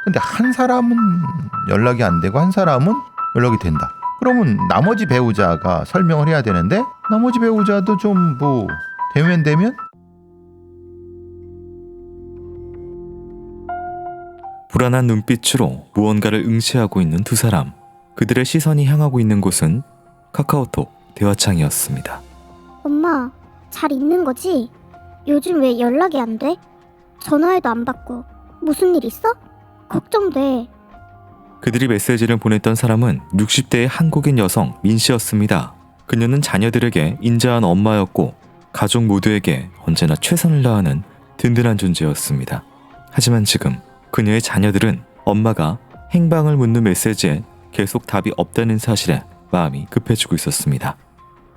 근데 한 사람은 연락이 안 되고 한 사람은 연락이 된다. 그러면 나머지 배우자가 설명을 해야 되는데 나머지 배우자도 좀 뭐 되면 불안한 눈빛으로 무언가를 응시하고 있는 두 사람. 그들의 시선이 향하고 있는 곳은 카카오톡 대화창이었습니다. 엄마, 잘 있는 거지? 요즘 왜 연락이 안 돼? 전화해도 안 받고 무슨 일 있어? 걱정돼. 그들이 메시지를 보냈던 사람은 60대의 한국인 여성 민 씨였습니다. 그녀는 자녀들에게 인자한 엄마였고 가족 모두에게 언제나 최선을 다하는 든든한 존재였습니다. 하지만 지금 그녀의 자녀들은 엄마가 행방을 묻는 메시지에 계속 답이 없다는 사실에 마음이 급해지고 있었습니다.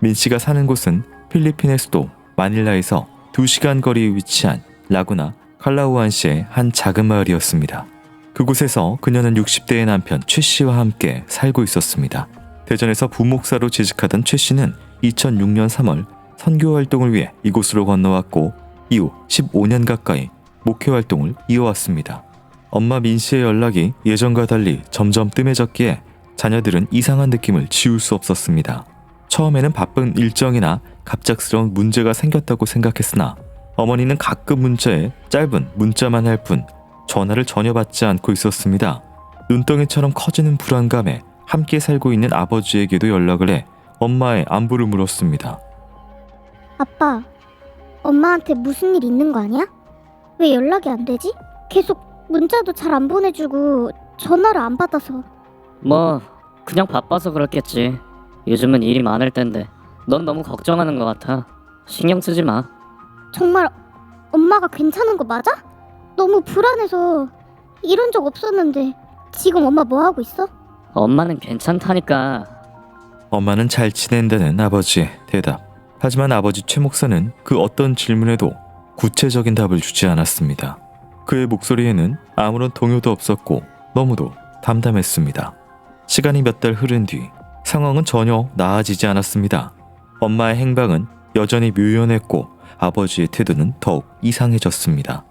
민 씨가 사는 곳은 필리핀의 수도 마닐라에서 2시간 거리에 위치한 라구나 칼라우안시의 한 작은 마을이었습니다. 그곳에서 그녀는 60대의 남편 최 씨와 함께 살고 있었습니다. 대전에서 부목사로 재직하던 최 씨는 2006년 3월 선교 활동을 위해 이곳으로 건너왔고 이후 15년 가까이 목회 활동을 이어왔습니다. 엄마 민 씨의 연락이 예전과 달리 점점 뜸해졌기에 자녀들은 이상한 느낌을 지울 수 없었습니다. 처음에는 바쁜 일정이나 갑작스러운 문제가 생겼다고 생각했으나 어머니는 가끔 문자에 짧은 문자만 할 뿐 전화를 전혀 받지 않고 있었습니다. 눈덩이처럼 커지는 불안감에 함께 살고 있는 아버지에게도 연락을 해 엄마의 안부를 물었습니다. 아빠, 엄마한테 무슨 일 있는 거 아니야? 왜 연락이 안 되지? 계속 문자도 잘 안 보내주고 전화를 안 받아서. 뭐 그냥 바빠서 그렇겠지. 요즘은 일이 많을 텐데 넌 너무 걱정하는 것 같아. 신경 쓰지 마. 정말 엄마가 괜찮은 거 맞아? 너무 불안해서 이런 적 없었는데 지금 엄마 뭐 하고 있어? 엄마는 괜찮다니까. 엄마는 잘 지낸다는 아버지의 대답. 하지만 아버지 최 목사는 그 어떤 질문에도 구체적인 답을 주지 않았습니다. 그의 목소리에는 아무런 동요도 없었고 너무도 담담했습니다. 시간이 몇 달 흐른 뒤 상황은 전혀 나아지지 않았습니다. 엄마의 행방은 여전히 묘연했고 아버지의 태도는 더욱 이상해졌습니다.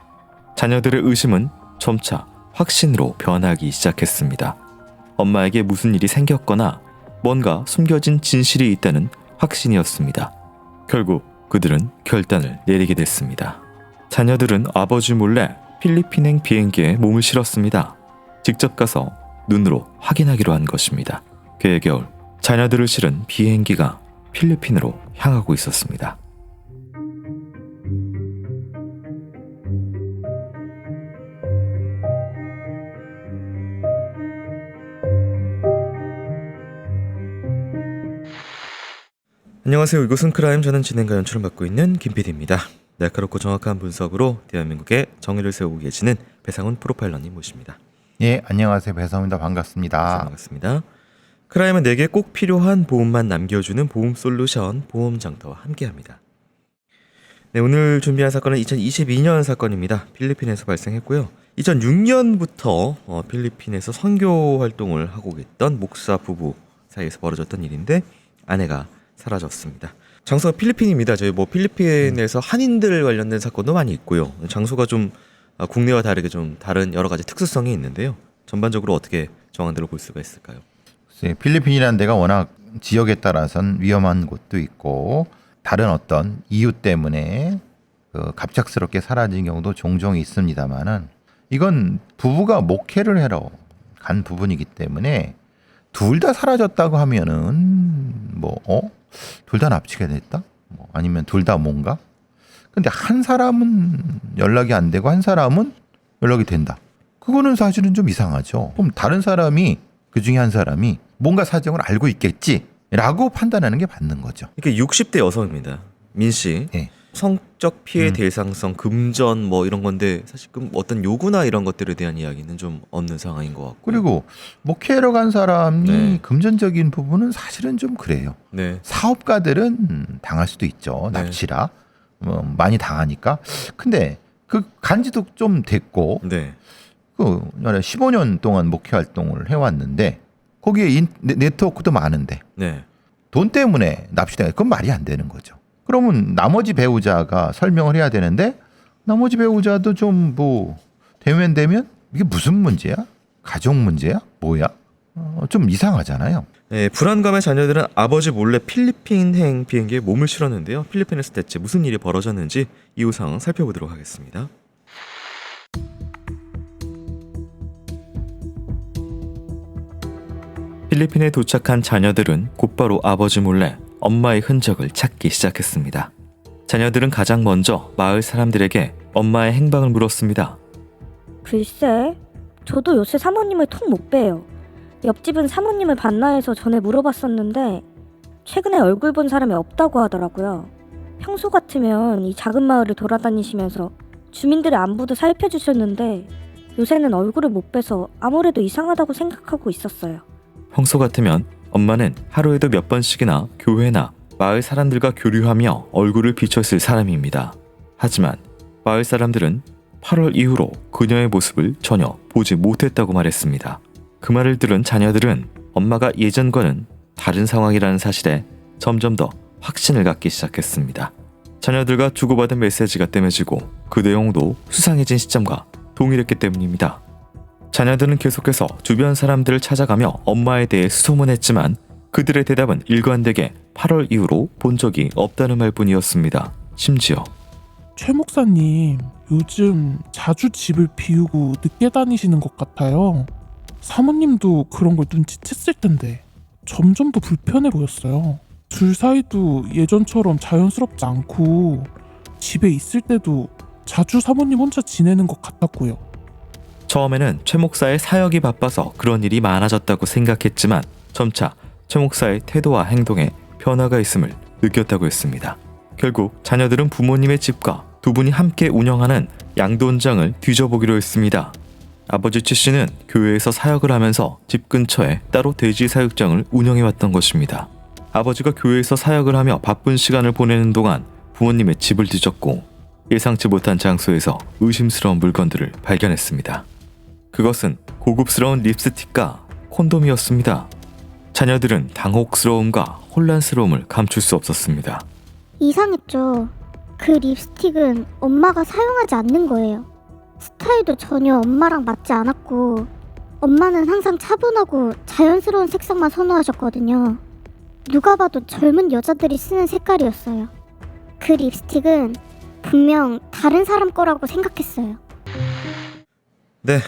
자녀들의 의심은 점차 확신으로 변하기 시작했습니다. 엄마에게 무슨 일이 생겼거나 뭔가 숨겨진 진실이 있다는 확신이었습니다. 결국 그들은 결단을 내리게 됐습니다. 자녀들은 아버지 몰래 필리핀행 비행기에 몸을 실었습니다. 직접 가서 눈으로 확인하기로 한 것입니다. 그해 겨울 자녀들을 실은 비행기가 필리핀으로 향하고 있었습니다. 안녕하세요. 이곳은 크라임. 저는 진행과 연출을 맡고 있는 김PD입니다. 날카롭고 정확한 분석으로 대한민국의 정의를 세우고 계시는 배상훈 프로파일러님 모십니다. 예, 안녕하세요. 배상훈입니다. 반갑습니다. 반갑습니다. 크라임은 내게 꼭 필요한 보험만 남겨주는 보험 솔루션 보험장터와 함께합니다. 네, 오늘 준비한 사건은 2022년 사건입니다. 필리핀에서 발생했고요. 2006년부터 필리핀에서 선교 활동을 하고 있던 목사 부부 사이에서 벌어졌던 일인데 아내가 사라졌습니다. 장소가 필리핀입니다. 저희 필리핀에서 한인들 관련된 사건도 많이 있고요. 장소가 좀 국내와 다르게 좀 다른 여러 가지 특수성이 있는데요. 전반적으로 어떻게 정황들을 볼 수가 있을까요? 필리핀이라는 데가 워낙 지역에 따라서는 위험한 곳도 있고 다른 어떤 이유 때문에 갑작스럽게 사라진 경우도 종종 있습니다만은 이건 부부가 목회를 하러 간 부분이기 때문에 둘 다 사라졌다고 하면은 둘 다 납치가 됐다? 아니면 둘 다 뭔가? 근데 한 사람은 연락이 안 되고 한 사람은 연락이 된다. 그거는 사실은 좀 이상하죠. 그럼 다른 사람이 그 중에 한 사람이 뭔가 사정을 알고 있겠지라고 판단하는 게 맞는 거죠. 이게 60대 여성입니다. 민 씨. 네. 성적 피해 대상성, 금전 이런 건데 사실 어떤 요구나 이런 것들에 대한 이야기는 좀 없는 상황인 것 같고. 그리고 목회로 간 사람이 네. 금전적인 부분은 사실은 좀 그래요. 네. 사업가들은 당할 수도 있죠. 네. 납치라. 많이 당하니까. 근데 그 간지도 좀 됐고 네. 15년 동안 목회 활동을 해왔는데 거기에 네트워크도 많은데 네. 돈 때문에 납치된 그건 말이 안 되는 거죠. 그러면 나머지 배우자가 설명을 해야 되는데 나머지 배우자도 좀 되면 이게 무슨 문제야? 가족 문제야? 뭐야? 좀 이상하잖아요. 네, 불안감의 자녀들은 아버지 몰래 필리핀행 비행기에 몸을 실었는데요. 필리핀에서 대체 무슨 일이 벌어졌는지 이후 상황 살펴보도록 하겠습니다. 필리핀에 도착한 자녀들은 곧바로 아버지 몰래 엄마의 흔적을 찾기 시작했습니다. 자녀들은 가장 먼저 마을 사람들에게 엄마의 행방을 물었습니다. 글쎄, 저도 요새 사모님을 통 못 봬요. 옆집은 사모님을 봤나 해서 전에 물어봤었는데 최근에 얼굴 본 사람이 없다고 하더라고요. 평소 같으면 이 작은 마을을 돌아다니시면서 주민들의 안부도 살펴주셨는데 요새는 얼굴을 못 뵈서 아무래도 이상하다고 생각하고 있었어요. 평소 같으면 엄마는 하루에도 몇 번씩이나 교회나 마을 사람들과 교류하며 얼굴을 비췄을 사람입니다. 하지만 마을 사람들은 8월 이후로 그녀의 모습을 전혀 보지 못했다고 말했습니다. 그 말을 들은 자녀들은 엄마가 예전과는 다른 상황이라는 사실에 점점 더 확신을 갖기 시작했습니다. 자녀들과 주고받은 메시지가 땜해지고 그 내용도 수상해진 시점과 동일했기 때문입니다. 자녀들은 계속해서 주변 사람들을 찾아가며 엄마에 대해 수소문했지만 그들의 대답은 일관되게 8월 이후로 본 적이 없다는 말뿐이었습니다. 심지어 최 목사님, 요즘 자주 집을 비우고 늦게 다니시는 것 같아요. 사모님도 그런 걸 눈치챘을 텐데 점점 더 불편해 보였어요. 둘 사이도 예전처럼 자연스럽지 않고 집에 있을 때도 자주 사모님 혼자 지내는 것 같았고요. 처음에는 최 목사의 사역이 바빠서 그런 일이 많아졌다고 생각했지만 점차 최 목사의 태도와 행동에 변화가 있음을 느꼈다고 했습니다. 결국 자녀들은 부모님의 집과 두 분이 함께 운영하는 양돈장을 뒤져보기로 했습니다. 아버지 최 씨는 교회에서 사역을 하면서 집 근처에 따로 돼지 사육장을 운영해왔던 것입니다. 아버지가 교회에서 사역을 하며 바쁜 시간을 보내는 동안 부모님의 집을 뒤졌고 예상치 못한 장소에서 의심스러운 물건들을 발견했습니다. 그것은 고급스러운 립스틱과 콘돔이었습니다. 자녀들은 당혹스러움과 혼란스러움을 감출 수 없었습니다. 이상했죠. 그 립스틱은 엄마가 사용하지 않는 거예요. 스타일도 전혀 엄마랑 맞지 않았고 엄마는 항상 차분하고 자연스러운 색상만 선호하셨거든요. 누가 봐도 젊은 여자들이 쓰는 색깔이었어요. 그 립스틱은 분명 다른 사람 거라고 생각했어요. 네,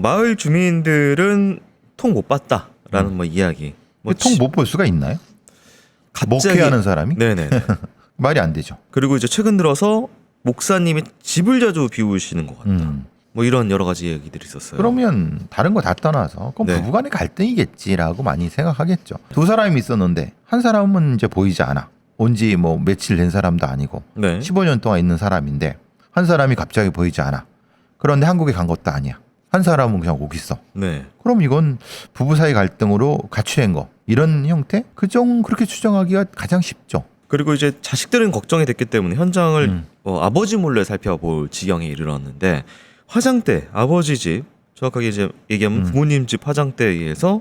마을 주민들은 통 못 봤다라는 이야기. 통 못 볼 수가 있나요? 목회하는 사람이? 네네. 말이 안 되죠. 그리고 이제 최근 들어서 목사님이 집을 자주 비우시는 것 같다. 이런 여러 가지 얘기들이 있었어요. 그러면 다른 거 다 떠나서 그럼 네. 부부간의 갈등이겠지라고 많이 생각하겠죠. 두 사람이 있었는데 한 사람은 이제 보이지 않아. 온지 며칠 된 사람도 아니고 네. 15년 동안 있는 사람인데 한 사람이 갑자기 보이지 않아. 그런데 한국에 간 것도 아니야. 한 사람은 그냥 오고 있어. 네. 그럼 이건 부부 사이 갈등으로 가출한 거. 이런 형태? 그렇게 추정하기가 가장 쉽죠. 그리고 이제 자식들은 걱정이 됐기 때문에 현장을 아버지 몰래 살펴볼 지경에 이르렀는데 화장대, 아버지 집, 정확하게 이제 얘기하면 부모님 집 화장대에 의해서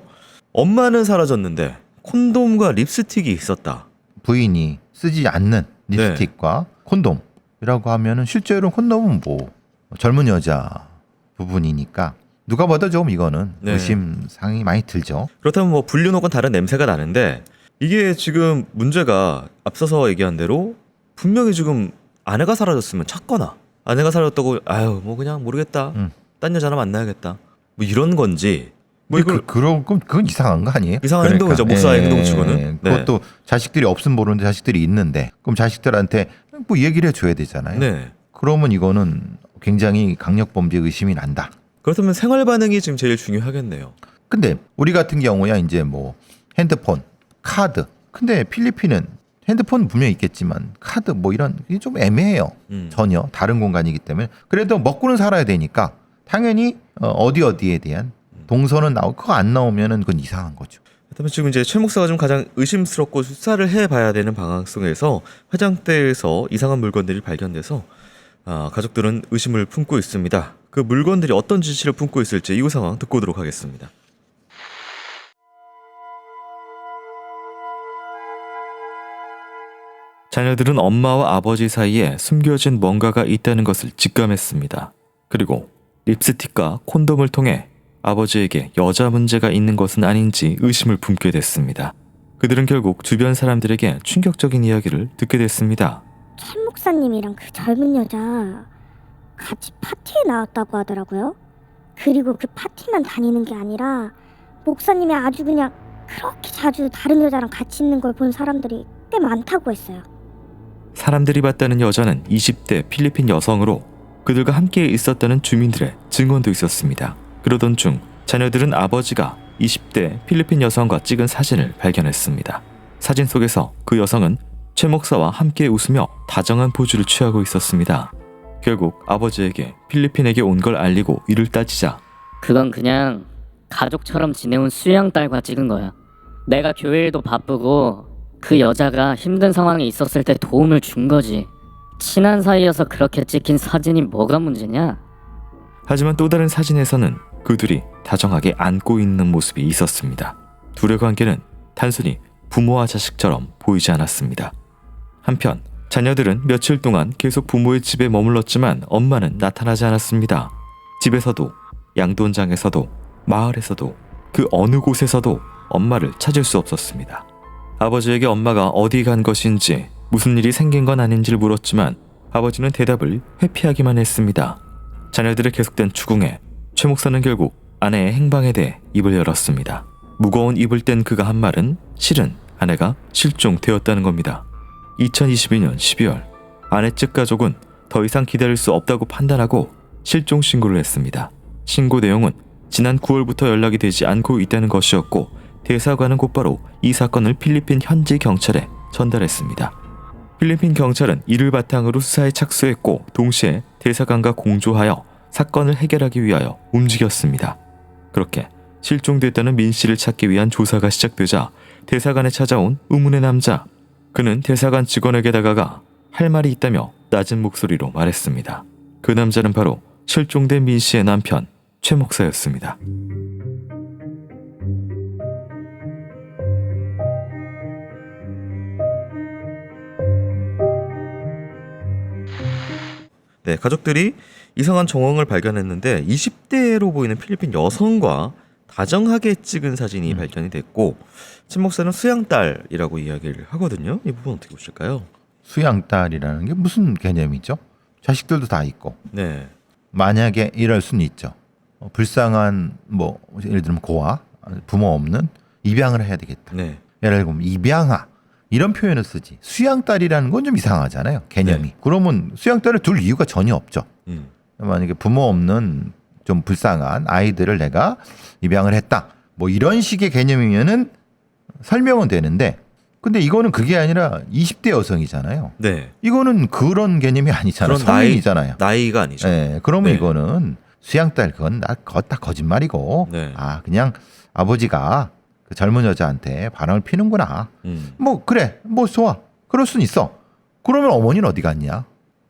엄마는 사라졌는데 콘돔과 립스틱이 있었다. 부인이 쓰지 않는 립스틱과 콘돔이라고 하면은 실제로 콘돔은 젊은 여자 부분이니까 누가 봐도 좀 이거는 네. 의심상이 많이 들죠. 그렇다면 불륜 혹은 다른 냄새가 나는데 이게 지금 문제가 앞서서 얘기한 대로 분명히 지금 아내가 사라졌으면 찾거나 아내가 사라졌다고 그냥 모르겠다. 딴 여자나 만나야겠다. 이런 건지 이걸 그럼 그건 이상한 거 아니에요? 이상한 행동이죠. 목사의 행동치고는. 네. 그것도 자식들이 없으면 모르는데 자식들이 있는데 그럼 자식들한테 얘기를 해줘야 되잖아요. 네. 그러면 이거는 굉장히 강력범죄 의심이 난다. 그렇다면 생활 반응이 지금 제일 중요하겠네요. 근데 우리 같은 경우야 이제 핸드폰, 카드. 근데 필리핀은 핸드폰 분명히 있겠지만 카드 이런 게 좀 애매해요. 전혀 다른 공간이기 때문에 그래도 먹고는 살아야 되니까 당연히 어디에 대한 동선은 나오고 그거 안 나오면은 그건 이상한 거죠. 그렇다면 지금 이제 최 목사가 좀 가장 의심스럽고 수사를 해봐야 되는 방향성에서 화장대에서 이상한 물건들이 발견돼서 가족들은 의심을 품고 있습니다. 그 물건들이 어떤 지시를 품고 있을지 이후 상황 듣고 오도록 하겠습니다. 자녀들은 엄마와 아버지 사이에 숨겨진 뭔가가 있다는 것을 직감했습니다. 그리고 립스틱과 콘돔을 통해 아버지에게 여자 문제가 있는 것은 아닌지 의심을 품게 됐습니다. 그들은 결국 주변 사람들에게 충격적인 이야기를 듣게 됐습니다. 최 목사님이랑 그 젊은 여자 같이 파티에 나왔다고 하더라고요. 그리고 그 파티만 다니는 게 아니라 목사님이 아주 그냥 그렇게 자주 다른 여자랑 같이 있는 걸 본 사람들이 꽤 많다고 했어요. 사람들이 봤다는 여자는 20대 필리핀 여성으로 그들과 함께 있었다는 주민들의 증언도 있었습니다. 그러던 중 자녀들은 아버지가 20대 필리핀 여성과 찍은 사진을 발견했습니다. 사진 속에서 그 여성은 최 목사와 함께 웃으며 다정한 포즈를 취하고 있었습니다. 결국 아버지에게 필리핀에게 온 걸 알리고 이를 따지자 그건 그냥 가족처럼 지내온 수양딸과 찍은 거야. 내가 교회 일도 바쁘고 그 여자가 힘든 상황에 있었을 때 도움을 준 거지. 친한 사이여서 그렇게 찍힌 사진이 뭐가 문제냐? 하지만 또 다른 사진에서는 그 둘이 다정하게 안고 있는 모습이 있었습니다. 둘의 관계는 단순히 부모와 자식처럼 보이지 않았습니다. 한편 자녀들은 며칠 동안 계속 부모의 집에 머물렀지만 엄마는 나타나지 않았습니다. 집에서도 양돈장에서도 마을에서도 그 어느 곳에서도 엄마를 찾을 수 없었습니다. 아버지에게 엄마가 어디 간 것인지 무슨 일이 생긴 건 아닌지를 물었지만 아버지는 대답을 회피하기만 했습니다. 자녀들의 계속된 추궁에 최 목사는 결국 아내의 행방에 대해 입을 열었습니다. 무거운 입을 뗀 그가 한 말은 실은 아내가 실종되었다는 겁니다. 2022년 12월 아내 측 가족은 더 이상 기다릴 수 없다고 판단하고 실종 신고를 했습니다. 신고 내용은 지난 9월부터 연락이 되지 않고 있다는 것이었고 대사관은 곧바로 이 사건을 필리핀 현지 경찰에 전달했습니다. 필리핀 경찰은 이를 바탕으로 수사에 착수했고 동시에 대사관과 공조하여 사건을 해결하기 위하여 움직였습니다. 그렇게 실종됐다는 민 씨를 찾기 위한 조사가 시작되자 대사관에 찾아온 의문의 남자. 그는 대사관 직원에게 다가가 할 말이 있다며 낮은 목소리로 말했습니다. 그 남자는 바로 실종된 민 씨의 남편 최 목사였습니다. 네, 가족들이 이상한 정황을 발견했는데 20대로 보이는 필리핀 여성과 다정하게 찍은 사진이 발견이 됐고 최 목사는 수양딸이라고 이야기를 하거든요. 이 부분 어떻게 보실까요? 수양딸이라는 게 무슨 개념이죠? 자식들도 다 있고 네, 만약에 이럴 수는 있죠. 불쌍한 뭐 예를 들면 고아 부모 없는 입양을 해야 되겠다. 네, 예를 들면 입양아 이런 표현을 쓰지 수양딸이라는 건 좀 이상하잖아요. 개념이. 네. 그러면 수양딸을 둘 이유가 전혀 없죠. 만약에 부모 없는 좀 불쌍한 아이들을 내가 입양을 했다. 뭐 이런 식의 개념이면은 설명은 되는데 근데 이거는 그게 아니라 20대 여성이잖아요. 네. 이거는 그런 개념이 아니잖아요. 그런 성인이잖아요. 나이가 아니죠. 네, 그러면 네. 이거는 수양딸 그건 다 거짓말이고 네. 아 그냥 아버지가 그 젊은 여자한테 바람을 피는구나. 뭐 그래 뭐 좋아 그럴 순 있어. 그러면 어머니는 어디 갔냐?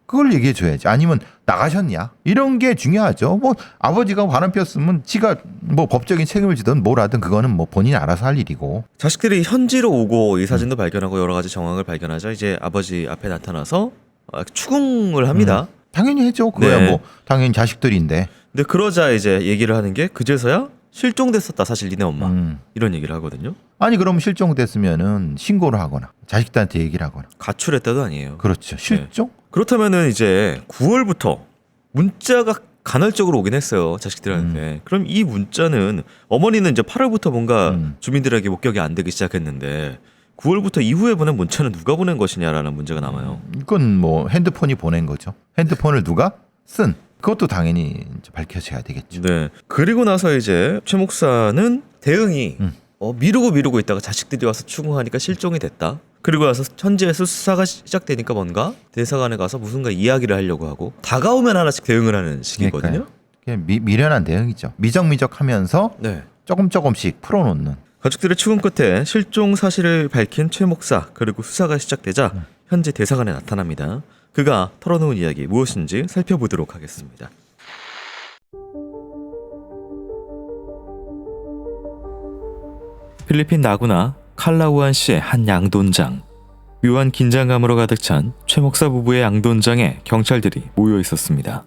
그걸 얘기해 줘야지. 아니면 나가셨냐? 이런 게 중요하죠. 뭐 아버지가 바람 피웠으면 지가 뭐 법적인 책임을 지든 뭘 하든 그거는 뭐 본인이 알아서 할 일이고. 자식들이 현지로 오고 이 사진도 발견하고 여러 가지 정황을 발견하자 이제 아버지 앞에 나타나서 추궁을 합니다. 당연히 해죠. 그거야 네. 뭐 당연히 자식들인데. 근데 그러자 이제 얘기를 하는 게 그제서야 실종됐었다 사실 니네 엄마 이런 얘기를 하거든요. 아니 그럼 실종됐으면은 신고를 하거나 자식들한테 얘기를 하거나. 가출했다도 아니에요. 그렇죠. 실종? 그렇다면은 이제 9월부터 문자가 간헐적으로 오긴 했어요 자식들한테. 그럼 이 문자는 어머니는 이제 8월부터 뭔가 주민들에게 목격이 안 되기 시작했는데 9월부터 이후에 보낸 문자는 누가 보낸 것이냐라는 문제가 남아요. 이건 뭐 핸드폰이 보낸 거죠. 핸드폰을 누가 쓴? 그것도 당연히 이제 밝혀져야 되겠죠. 네. 그리고 나서 이제 최 목사는 대응이 미루고 있다가 자식들이 와서 추궁하니까 실종이 됐다. 그리고 나서 현지에서 수사가 시작되니까 뭔가 대사관에 가서 무슨가 이야기를 하려고 하고 다가오면 하나씩 대응을 하는 식이거든요. 그냥 미련한 대응이죠. 미적미적하면서 네. 조금씩 풀어놓는. 가족들의 추궁 끝에 실종 사실을 밝힌 최 목사 그리고 수사가 시작되자 현지 대사관에 나타납니다. 그가 털어놓은 이야기 무엇인지 살펴보도록 하겠습니다. 필리핀 나구나 칼라우안시의 한 양돈장. 묘한 긴장감으로 가득 찬 최 목사 부부의 양돈장에 경찰들이 모여 있었습니다.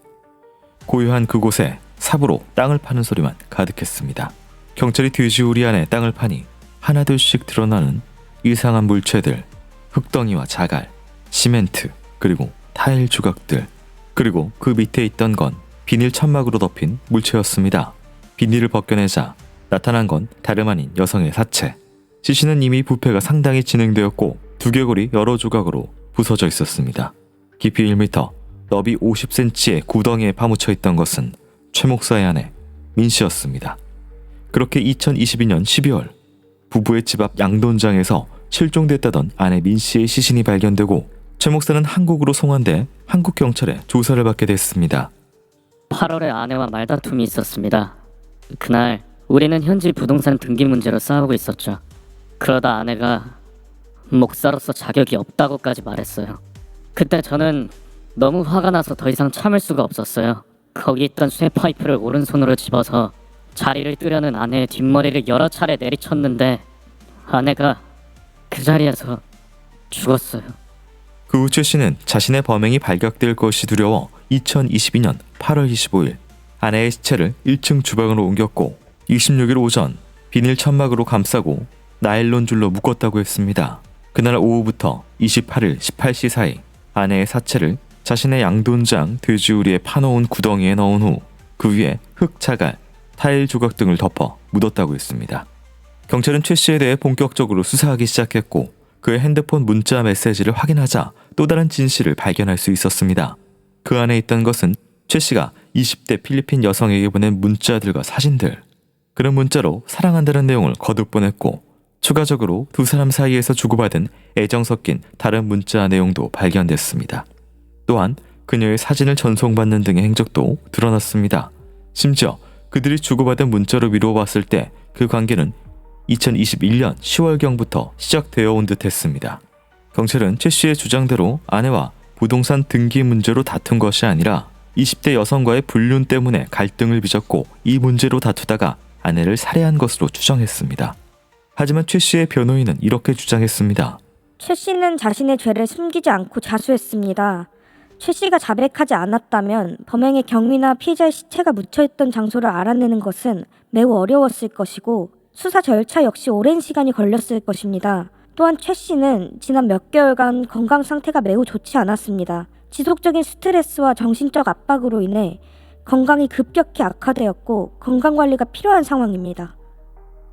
고요한 그곳에 삽으로 땅을 파는 소리만 가득했습니다. 경찰이 돼지우리 안에 땅을 파니 하나둘씩 드러나는 이상한 물체들, 흙덩이와 자갈, 시멘트, 그리고 타일 조각들, 그리고 그 밑에 있던 건 비닐 천막으로 덮인 물체였습니다. 비닐을 벗겨내자 나타난 건 다름 아닌 여성의 사체. 시신은 이미 부패가 상당히 진행되었고 두개골이 여러 조각으로 부서져 있었습니다. 깊이 1m, 너비 50cm의 구덩이에 파묻혀 있던 것은 최 목사의 아내 민 씨였습니다. 그렇게 2022년 12월 부부의 집 앞 양돈장에서 실종됐다던 아내 민 씨의 시신이 발견되고 최 목사는 한국으로 송환돼 한국 경찰에 조사를 받게 됐습니다. 8월에 아내와 말다툼이 있었습니다. 그날 우리는 현지 부동산 등기 문제로 싸우고 있었죠. 그러다 아내가 목사로서 자격이 없다고까지 말했어요. 그때 저는 너무 화가 나서 더 이상 참을 수가 없었어요. 거기 있던 쇠파이프를 오른손으로 집어서 자리를 뜨려는 아내의 뒷머리를 여러 차례 내리쳤는데 아내가 그 자리에서 죽었어요. 그 후 최 씨는 자신의 범행이 발각될 것이 두려워 2022년 8월 25일 아내의 시체를 1층 주방으로 옮겼고 26일 오전 비닐 천막으로 감싸고 나일론 줄로 묶었다고 했습니다. 그날 오후부터 28일 18시 사이 아내의 사체를 자신의 양돈장 돼지우리에 파놓은 구덩이에 넣은 후 그 위에 흙, 자갈, 타일 조각 등을 덮어 묻었다고 했습니다. 경찰은 최 씨에 대해 본격적으로 수사하기 시작했고 그의 핸드폰 문자 메시지를 확인하자 또 다른 진실을 발견할 수 있었습니다. 그 안에 있던 것은 최 씨가 20대 필리핀 여성에게 보낸 문자들과 사진들. 그런 문자로 사랑한다는 내용을 거듭 보냈고 추가적으로 두 사람 사이에서 주고받은 애정 섞인 다른 문자 내용도 발견됐습니다. 또한 그녀의 사진을 전송받는 등의 행적도 드러났습니다. 심지어 그들이 주고받은 문자로 미루어봤을 때 그 관계는 2021년 10월경부터 시작되어 온 듯 했습니다. 경찰은 최 씨의 주장대로 아내와 부동산 등기 문제로 다툰 것이 아니라 20대 여성과의 불륜 때문에 갈등을 빚었고 이 문제로 다투다가 아내를 살해한 것으로 추정했습니다. 하지만 최 씨의 변호인은 이렇게 주장했습니다. 최 씨는 자신의 죄를 숨기지 않고 자수했습니다. 최 씨가 자백하지 않았다면 범행의 경위나 피해자의 시체가 묻혀있던 장소를 알아내는 것은 매우 어려웠을 것이고 수사 절차 역시 오랜 시간이 걸렸을 것입니다. 또한 최 씨는 지난 몇 개월간 건강 상태가 매우 좋지 않았습니다. 지속적인 스트레스와 정신적 압박으로 인해 건강이 급격히 악화되었고 건강관리가 필요한 상황입니다.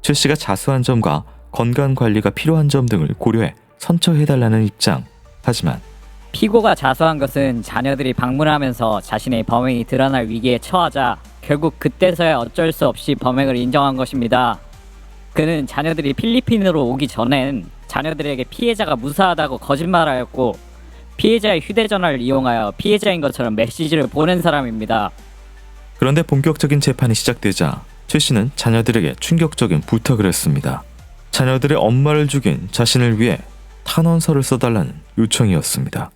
최 씨가 자수한 점과 건강관리가 필요한 점 등을 고려해 선처해달라는 입장. 하지만 피고가 자수한 것은 자녀들이 방문하면서 자신의 범행이 드러날 위기에 처하자 결국 그때서야 어쩔 수 없이 범행을 인정한 것입니다. 그는 자녀들이 필리핀으로 오기 전엔 자녀들에게 피해자가 무사하다고 거짓말하였고 피해자의 휴대전화를 이용하여 피해자인 것처럼 메시지를 보낸 사람입니다. 그런데 본격적인 재판이 시작되자 최 씨는 자녀들에게 충격적인 부탁을 했습니다. 자녀들의 엄마를 죽인 자신을 위해 탄원서를 써달라는 요청이었습니다.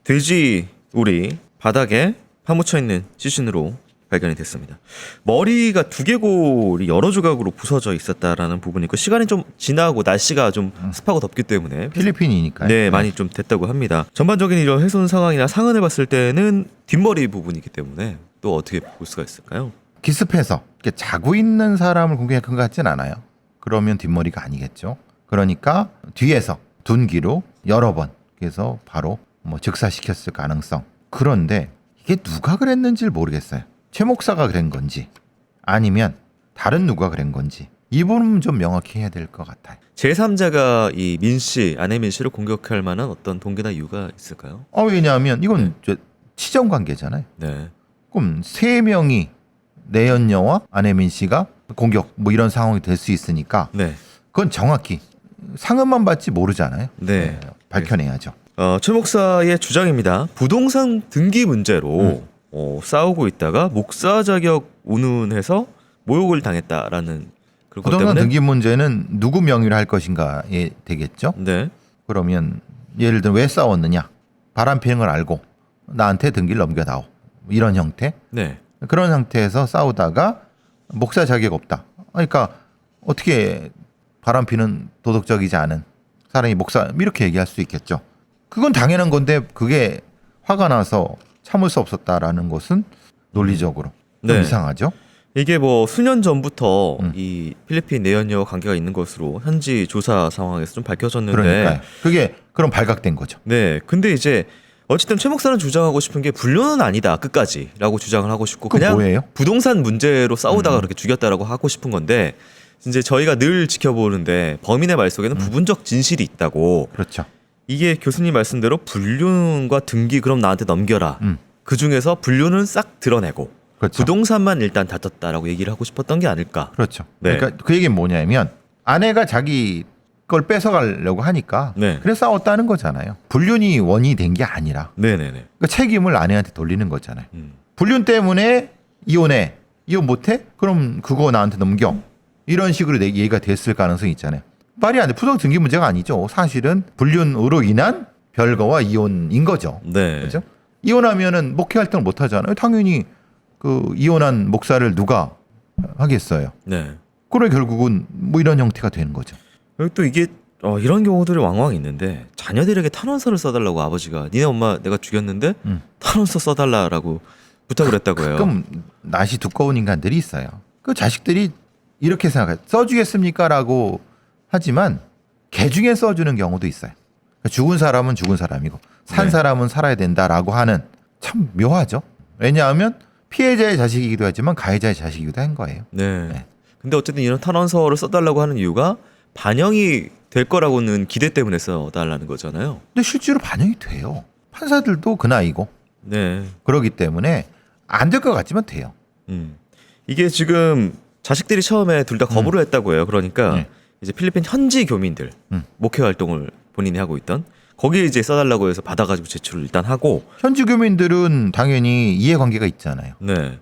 돼지 우리 바닥에 파묻혀 있는 시신으로 발견이 됐습니다. 머리가 두개골이 여러 조각으로 부서져 있었다라는 부분이 있고 시간이 좀 지나고 날씨가 좀 습하고 덥기 때문에 필리핀이니까요. 네, 많이 좀 됐다고 합니다. 전반적인 이런 훼손 상황이나 상흔을 봤을 때는 뒷머리 부분이기 때문에 또 어떻게 볼 수가 있을까요? 기습해서 이렇게 자고 있는 사람을 공격한 것 같진 않아요. 그러면 뒷머리가 아니겠죠. 그러니까 뒤에서 둔기로 여러 번 그래서 바로 뭐 즉사시켰을 가능성. 그런데 이게 누가 그랬는지를 모르겠어요. 최 목사가 그런 건지 아니면 다른 누가 그런 건지 이 부분은 좀 명확히 해야 될 것 같아요. 제3자가 이 민 씨, 아내 민 씨를 공격할 만한 어떤 동기나 이유가 있을까요? 왜냐하면 이건 치정 관계잖아요. 네. 그럼 세 명이 내연녀와 아내민 씨가 공격 뭐 이런 상황이 될 수 있으니까 네. 그건 정확히 상흔만 받지 모르잖아요. 네. 밝혀내야죠. 최 목사의 주장입니다. 부동산 등기 문제로 싸우고 있다가 목사 자격 운운해서 모욕을 당했다라는 그런 것 부동산 때문에 등기 문제는 누구 명의로 할 것인가에 되겠죠. 네. 그러면 예를 들어 왜 싸웠느냐. 바람 피는 걸 알고 나한테 등기를 넘겨다오. 이런 형태. 네. 그런 상태에서 싸우다가 목사 자격 없다. 그러니까 어떻게 바람피는 도덕적이지 않은 사람이 목사 이렇게 얘기할 수 있겠죠. 그건 당연한 건데 그게 화가 나서 참을 수 없었다라는 것은 논리적으로 좀 네. 이상하죠. 이게 뭐 수년 전부터 음. 이 필리핀 내연녀와 관계가 있는 것으로 현지 조사 상황에서 좀 밝혀졌는데 그러니까 그게 그럼 발각된 거죠. 네. 근데 이제 어쨌든 최 목사는 주장하고 싶은 게 불륜은 아니다 끝까지라고 주장을 하고 싶고 그 그냥 뭐예요? 부동산 문제로 싸우다가 그렇게 죽였다라고 하고 싶은 건데 이제 저희가 늘 지켜보는데 범인의 말 속에는 부분적 진실이 있다고. 그렇죠. 이게 교수님 말씀대로 불륜과 등기 그럼 나한테 넘겨라. 그 중에서 불륜은 싹 드러내고 그렇죠. 부동산만 일단 다퉜다라고 얘기를 하고 싶었던 게 아닐까. 그렇죠. 네. 그러니까 그 얘기는 뭐냐면 아내가 자기 걸 뺏어가려고 하니까 네. 그래서 싸웠다는 거잖아요. 불륜이 원인이 된 게 아니라 네네네. 그러니까 책임을 아내한테 돌리는 거잖아요. 음. 불륜 때문에 이혼해. 이혼 못해? 그럼 그거 나한테 넘겨. 이런 식으로 얘기가 됐을 가능성이 있잖아요. 말이 안 돼. 부동 등기 문제가 아니죠. 사실은 불륜으로 인한 별거와 이혼인 거죠. 네. 그렇죠? 이혼하면은 목회 활동을 못 하잖아요. 당연히 그 이혼한 목사를 누가 하겠어요. 네. 그래 결국은 뭐 이런 형태가 되는 거죠. 그리고 또 이게 이런 경우들이 왕왕 있는데 자녀들에게 탄원서를 써달라고 아버지가 니네 엄마 내가 죽였는데 탄원서 써달라라고 부탁을 했다고 해요. 가끔 낯이 두꺼운 인간들이 있어요. 그 자식들이 이렇게 생각해요. 써주겠습니까라고 하지만 개중에 써주는 경우도 있어요. 그러니까 죽은 사람은 죽은 사람이고 산 네. 사람은 살아야 된다라고 하는 참 묘하죠. 왜냐하면 피해자의 자식이기도 하지만 가해자의 자식이기도 한 거예요. 네. 네. 근데 어쨌든 이런 탄원서를 써달라고 하는 이유가 반영이 될 거라고는 기대 때문에 써달라는 거잖아요. 근데 실제로 반영이 돼요. 판사들도 그 나이고 네. 그러기 때문에 안 될 것 같지만 돼요. 이게 지금 자식들이 처음에 둘 다 거부를 했다고 해요. 그러니까 네. 이제 필리핀 현지 교민들 목회 활동을 본인이 하고 있던 거기에 이제 써달라고 해서 받아가지고 제출을 일단 하고 현지 교민들은 당연히 이해관계가 있잖아요. 네.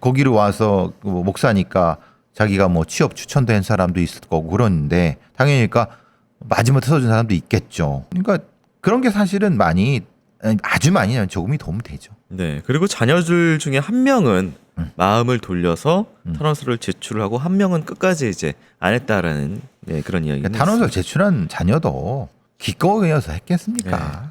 거기로 와서 뭐 목사니까 자기가 뭐 취업 추천된 사람도 있을 거고 그러는데 당연히 그러니까 마지못해 써준 사람도 있겠죠. 그러니까 그런 게 사실은 많이 아주 많이 조금이 도움이 되죠. 네. 그리고 자녀들 중에 한 명은 마음을 돌려서 탄원서를 제출을 하고 한 명은 끝까지 이제 안 했다라는 네, 그런 이야기가 그러니까 탄원서를 제출한 자녀도 기꺼이어서 했겠습니까? 네.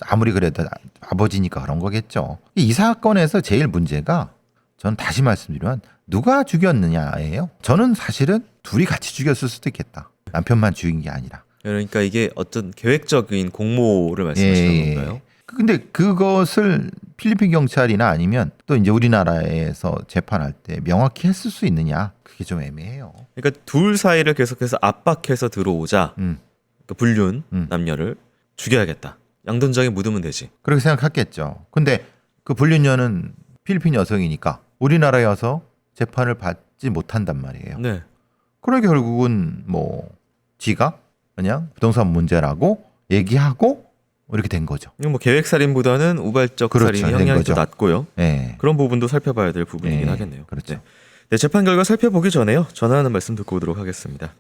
아무리 그래도 아버지니까 그런 거겠죠. 이 사건에서 제일 문제가 전 다시 말씀드리면 누가 죽였느냐예요. 저는 사실은 둘이 같이 죽였을 수도 있겠다. 남편만 죽인 게 아니라. 그러니까 이게 어떤 계획적인 공모를 말씀하시는 건가요? 근데 그것을 필리핀 경찰이나 아니면 또 이제 우리나라에서 재판할 때 명확히 했을 수 있느냐? 그게 좀 애매해요. 그러니까 둘 사이를 계속해서 압박해서 들어오자 그러니까 불륜 남녀를 죽여야겠다. 양돈장에 묻으면 되지. 그렇게 생각했겠죠. 근데 그 불륜녀는 필리핀 여성이니까 우리나라에 와서 재판을 받지 못한단 말이에요. 네. 그러니까 결국은 뭐 지가 그냥 부동산 문제라고 얘기하고 이렇게 된 거죠. 이건 뭐 계획살인보다는 우발적 그렇죠. 살인이 된 형량이 더 거죠. 낮고요. 네. 그런 부분도 살펴봐야 될 부분이긴 네, 하겠네요. 그렇죠. 네. 네, 재판 결과 살펴보기 전에요. 전하는 말씀 듣고 오도록 하겠습니다.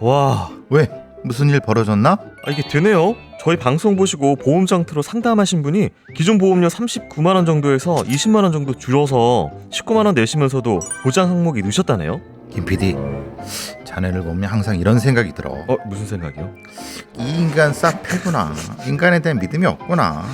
와. 왜? 무슨 일 벌어졌나? 이게 되네요. 저희 방송 보시고 보험 장터로 상담하신 분이 기존 보험료 39만 원 정도에서 20만 원 정도 줄여서 19만 원 내시면서도 보장 항목이 넣으셨다네요. 김 PD, 자네를 보면 항상 이런 생각이 들어. 무슨 생각이요? 이 인간 싹 패구나. 인간에 대한 믿음이 없구나.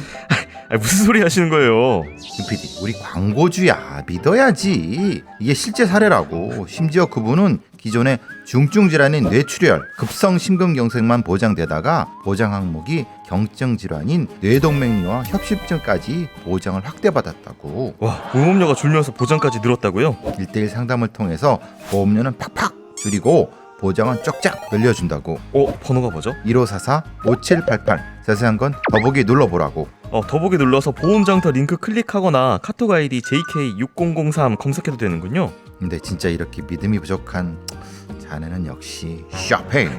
무슨 소리 하시는 거예요? 김 PD, 우리 광고주야. 믿어야지. 이게 실제 사례라고. 심지어 그분은 기존에 중증 질환인 뇌출혈, 급성 심근경색만 보장되다가 보장 항목이 경증 질환인 뇌동맥류와 협심증까지 보장을 확대받았다고. 와, 보험료가 줄면서 보장까지 늘었다고요? 1대1 상담을 통해서 보험료는 팍팍 줄이고 보장은 쫙쫙 늘려준다고. 번호가 뭐죠? 1544-5788. 자세한 건 더보기 눌러보라고. 더보기 눌러서 보험장터 링크 클릭하거나 카톡 아이디 JK6003 검색해도 되는군요. 근데 진짜 이렇게 믿음이 부족한 자네는 역시 쇼핑.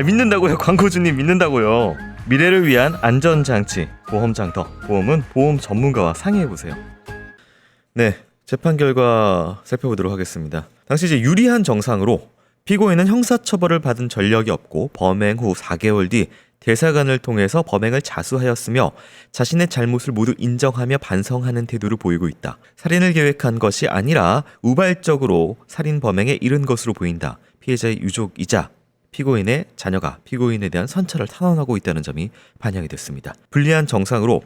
믿는다고요. 광고주님 믿는다고요. 미래를 위한 안전장치 보험장터. 보험은 보험 전문가와 상의해보세요. 네, 재판 결과 살펴보도록 하겠습니다. 당시 이제 유리한 정상으로 피고인은 형사처벌을 받은 전력이 없고 범행 후 4개월 뒤 대사관을 통해서 범행을 자수하였으며 자신의 잘못을 모두 인정하며 반성하는 태도를 보이고 있다. 살인을 계획한 것이 아니라 우발적으로 살인 범행에 이른 것으로 보인다. 피해자의 유족이자 피고인의 자녀가 피고인에 대한 선처를 탄원하고 있다는 점이 반영이 됐습니다. 불리한 정상으로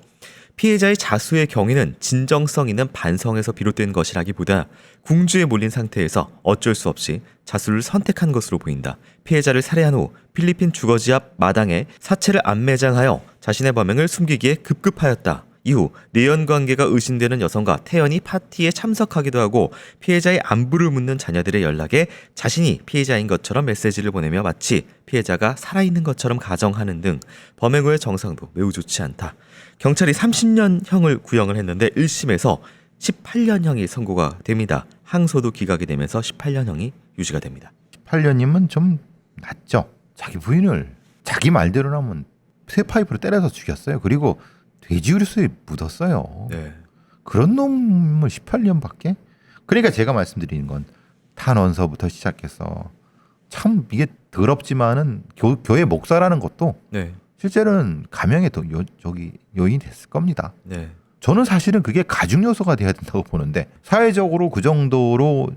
피해자의 자수의 경위는 진정성 있는 반성에서 비롯된 것이라기보다 궁주에 몰린 상태에서 어쩔 수 없이 자수를 선택한 것으로 보인다. 피해자를 살해한 후 필리핀 주거지 앞 마당에 사체를 안매장하여 자신의 범행을 숨기기에 급급하였다. 이후 내연관계가 의심되는 여성과 태연히 파티에 참석하기도 하고 피해자의 안부를 묻는 자녀들의 연락에 자신이 피해자인 것처럼 메시지를 보내며 마치 피해자가 살아있는 것처럼 가정하는 등 범행 후의 정상도 매우 좋지 않다. 경찰이 30년형을 구형을 했는데 1심에서 18년형이 선고가 됩니다. 항소도 기각이 되면서 18년형이 유지가 됩니다. 18년이면 좀 낮죠. 자기 부인을 자기 말대로 나면 쇠 파이프로 때려서 죽였어요. 그리고 돼지우리수에 묻었어요. 네. 그런 놈을 18년밖에? 그러니까 제가 말씀드리는 건 탄원서부터 시작해서 참 이게 더럽지만은 교회 목사라는 것도 네. 실제로는 감형의 요인이 됐을 겁니다. 네. 저는 사실은 그게 가중 요소가 돼야 된다고 보는데 사회적으로 그 정도로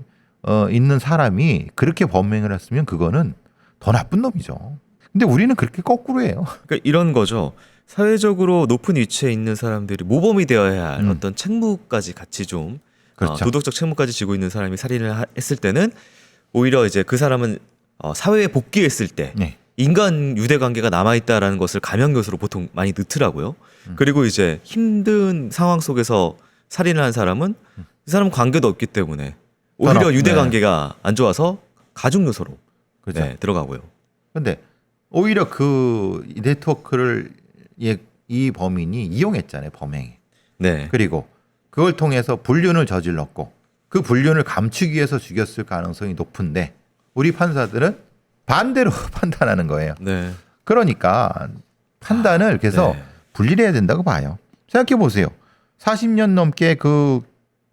있는 사람이 그렇게 범행을 했으면 그거는 더 나쁜 놈이죠. 근데 우리는 그렇게 거꾸로 해요. 그러니까 이런 거죠. 사회적으로 높은 위치에 있는 사람들이 모범이 되어야 할 어떤 책무까지 같이 좀 그렇죠. 도덕적 책무까지 지고 있는 사람이 살인을 했을 때는 오히려 이제 그 사람은 사회에 복귀했을 때 네. 인간 유대 관계가 남아 있다라는 것을 감형 요소로 보통 많이 넣더라고요. 그리고 이제 힘든 상황 속에서 살인을 한 사람은 이 사람 관계도 없기 때문에 오히려 유대 관계가 안 좋아서 가중 요소로 그렇죠. 네, 들어가고요. 근데 오히려 그 네트워크를 이 범인이 이용했잖아요. 범행에. 네. 그리고 그걸 통해서 불륜을 저질렀고 그 불륜을 감추기 위해서 죽였을 가능성이 높은데 우리 판사들은 반대로 판단하는 거예요. 네. 그러니까 판단을 그래서 네. 분리해야 된다고 봐요. 생각해 보세요. 40년 넘게 그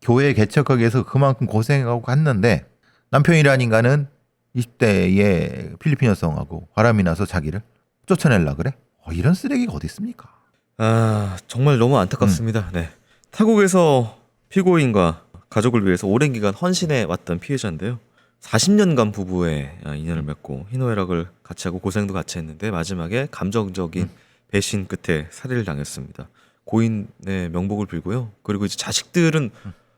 교회 개척하기 위해서 그만큼 고생하고 갔는데 남편이란 인간은 20대의 필리핀 여성하고 바람이 나서 자기를 쫓아내려 그래? 이런 쓰레기가 어디 있습니까? 아 정말 너무 안타깝습니다. 네. 타국에서 피고인과 가족을 위해서 오랜 기간 헌신해 왔던 피해자인데요. 40년간 부부의 인연을 맺고 희노애락을 같이 하고 고생도 같이 했는데 마지막에 감정적인 배신 끝에 살해를 당했습니다. 고인의 명복을 빌고요. 그리고 이제 자식들은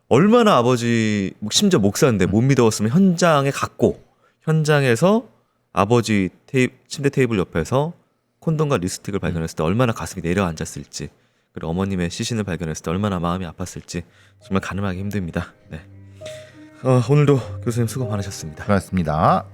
얼마나 아버지 심지어 목사인데 못 믿었으면 현장에 갔고 현장에서 아버지 침대 테이블 옆에서 콘돔과 립스틱을 발견했을 때 얼마나 가슴이 내려앉았을지 그리고 어머님의 시신을 발견했을 때 얼마나 마음이 아팠을지 정말 가늠하기 힘듭니다. 네. 오늘도 교수님 수고 많으셨습니다. 고맙습니다.